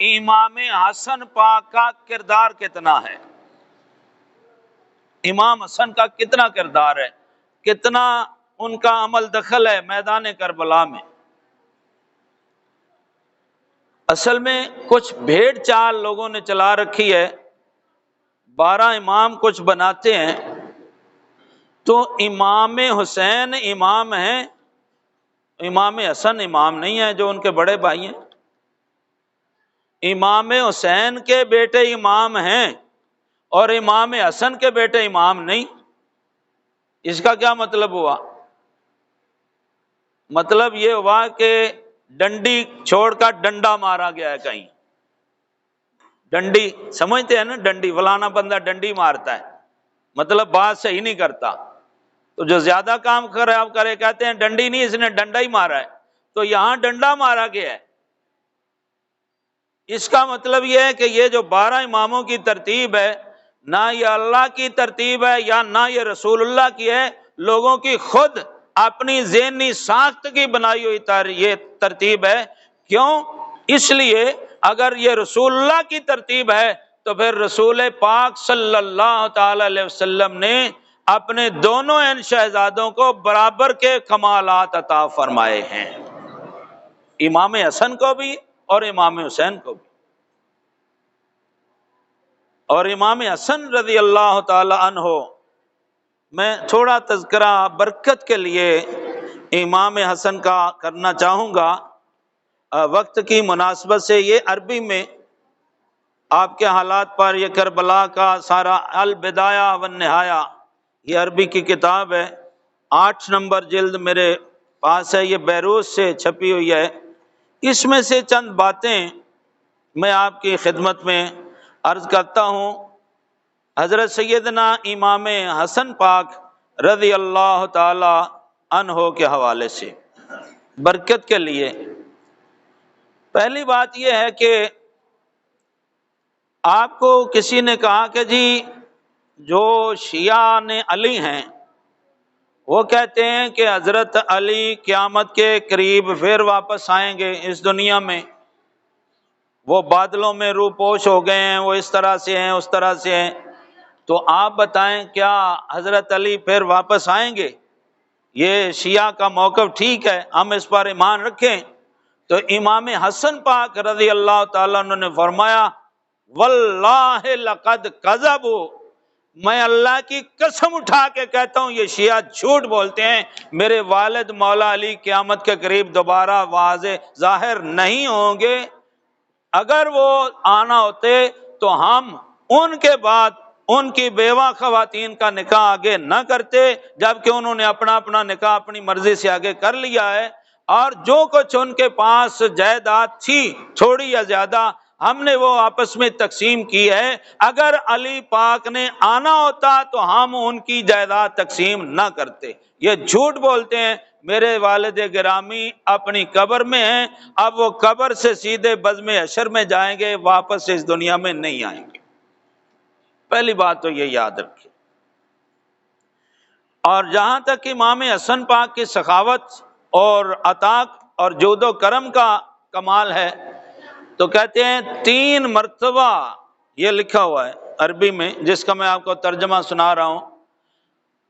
امام حسن پاک کا کردار کتنا ہے، امام حسن کا کتنا کردار ہے، کتنا ان کا عمل دخل ہے میدان کربلا میں۔ اصل میں کچھ بھیڑ چال لوگوں نے چلا رکھی ہے، 12 امام کچھ بناتے ہیں، تو امام حسین امام ہیں، امام حسن امام نہیں ہے جو ان کے بڑے بھائی ہیں۔ امام حسین کے بیٹے امام ہیں اور امام حسن کے بیٹے امام نہیں۔ اس کا کیا مطلب ہوا؟ مطلب یہ ہوا کہ ڈنڈی چھوڑ کر ڈنڈا مارا گیا ہے کہیں۔ ڈنڈی سمجھتے ہیں نا، ڈنڈی، فلانا بندہ ڈنڈی مارتا ہے، مطلب بات صحیح نہیں کرتا، تو جو زیادہ کام خراب کرے کہتے ہیں ڈنڈی نہیں، اس نے ڈنڈا ہی مارا ہے، تو یہاں ڈنڈا مارا گیا ہے۔ اس کا مطلب یہ ہے کہ یہ جو 12 اماموں کی ترتیب ہے، نہ یہ اللہ کی ترتیب ہے یا نہ یہ رسول اللہ کی ہے، لوگوں کی خود اپنی ذہنی ساخت کی بنائی ہوئی یہ ترتیب ہے۔ کیوں؟ اس لیے اگر یہ رسول اللہ کی ترتیب ہے تو پھر رسول پاک صلی اللہ تعالی علیہ وسلم نے اپنے دونوں ان شہزادوں کو برابر کے کمالات عطا فرمائے ہیں، امام حسن کو بھی اور امام حسین کو بھی۔ اور امام حسن رضی اللہ تعالی عنہ، میں تھوڑا تذکرہ برکت کے لیے امام حسن کا کرنا چاہوں گا، وقت کی مناسبت سے۔ یہ عربی میں آپ کے حالات پر یہ کربلا کا سارا البدایہ والنہایہ، یہ عربی کی کتاب ہے، 8 نمبر جلد میرے پاس ہے، یہ بیروت سے چھپی ہوئی ہے۔ اس میں سے چند باتیں میں آپ کی خدمت میں عرض کرتا ہوں، حضرت سیدنا امام حسن پاک رضی اللہ تعالی عنہ کے حوالے سے برکت کے لیے۔ پہلی بات یہ ہے کہ آپ کو کسی نے کہا کہ جی جو شیعہ نے علی ہیں، وہ کہتے ہیں کہ حضرت علی قیامت کے قریب پھر واپس آئیں گے اس دنیا میں، وہ بادلوں میں روح پوش ہو گئے ہیں، وہ اس طرح سے ہیں، اس طرح سے ہیں، تو آپ بتائیں کیا حضرت علی پھر واپس آئیں گے؟ یہ شیعہ کا موقف ٹھیک ہے، ہم اس پر ایمان رکھیں؟ تو امام حسن پاک رضی اللہ تعالیٰ عنہ نے فرمایا، واللہ لقد کذبوا، میں اللہ کی قسم اٹھا کے کہتا ہوں یہ شیعہ جھوٹ بولتے ہیں، میرے والد مولا علی قیامت کے قریب دوبارہ واضح ظاہر نہیں ہوں گے۔ اگر وہ آنا ہوتے تو ہم ان کے بعد ان کی بیوہ خواتین کا نکاح آگے نہ کرتے، جبکہ انہوں نے اپنا نکاح اپنی مرضی سے آگے کر لیا ہے، اور جو کچھ ان کے پاس جائیداد تھی تھوڑی یا زیادہ ہم نے وہ آپس میں تقسیم کی ہے۔ اگر علی پاک نے آنا ہوتا تو ہم ان کی جائیداد تقسیم نہ کرتے۔ یہ جھوٹ بولتے ہیں، میرے والد گرامی اپنی قبر میں ہیں، اب وہ قبر سے سیدھے بزم حشر میں جائیں گے، واپس اس دنیا میں نہیں آئیں گے۔ پہلی بات تو یہ یاد رکھیں۔ اور جہاں تک امام حسن پاک کی سخاوت اور عطا اور جود و کرم کا کمال ہے، تو کہتے ہیں 3 مرتبہ، یہ لکھا ہوا ہے عربی میں جس کا میں آپ کو ترجمہ سنا رہا ہوں،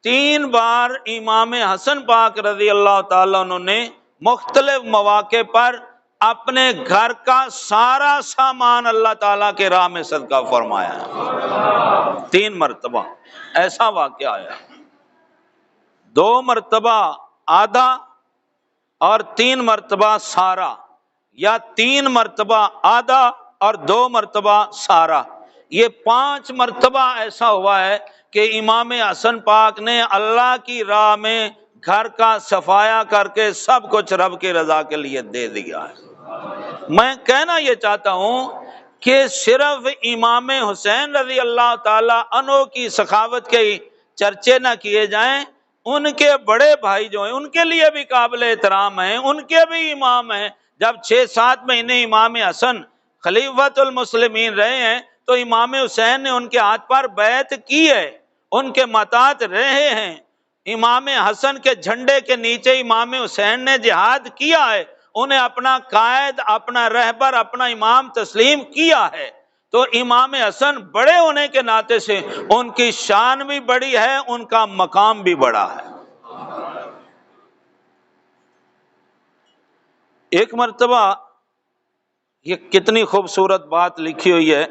3 بار امام حسن پاک رضی اللہ تعالیٰ عنہ نے مختلف مواقع پر اپنے گھر کا سارا سامان اللہ تعالیٰ کے راہ میں صدقہ فرمایا ہے۔ 3 مرتبہ ایسا واقعہ آیا، 2 مرتبہ آدھا اور 3 مرتبہ سارا، یا 3 مرتبہ آدھا اور 2 مرتبہ سارا، یہ 5 مرتبہ ایسا ہوا ہے کہ امام حسن پاک نے اللہ کی راہ میں گھر کا صفایا کر کے سب کچھ رب کی رضا کے لیے دے دیا ہے۔ میں کہنا یہ چاہتا ہوں کہ صرف امام حسین رضی اللہ تعالی عنہ کی سخاوت کے چرچے نہ کیے جائیں، ان کے بڑے بھائی جو ہیں ان کے لیے بھی قابل احترام ہیں، ان کے بھی امام ہیں۔ جب 6-7 مہینے امام حسن خلیفۃ المسلمین رہے ہیں تو امام حسین نے ان کے ہاتھ پر بیعت کی ہے، ان کے ماتحت رہے ہیں۔ امام حسن کے جھنڈے کے نیچے امام حسین نے جہاد کیا ہے، انہیں اپنا قائد، اپنا رہبر، اپنا امام تسلیم کیا ہے، تو امام حسن بڑے ہونے کے ناطے سے ان کی شان بھی بڑی ہے، ان کا مقام بھی بڑا ہے۔ ایک مرتبہ، یہ کتنی خوبصورت بات لکھی ہوئی ہے،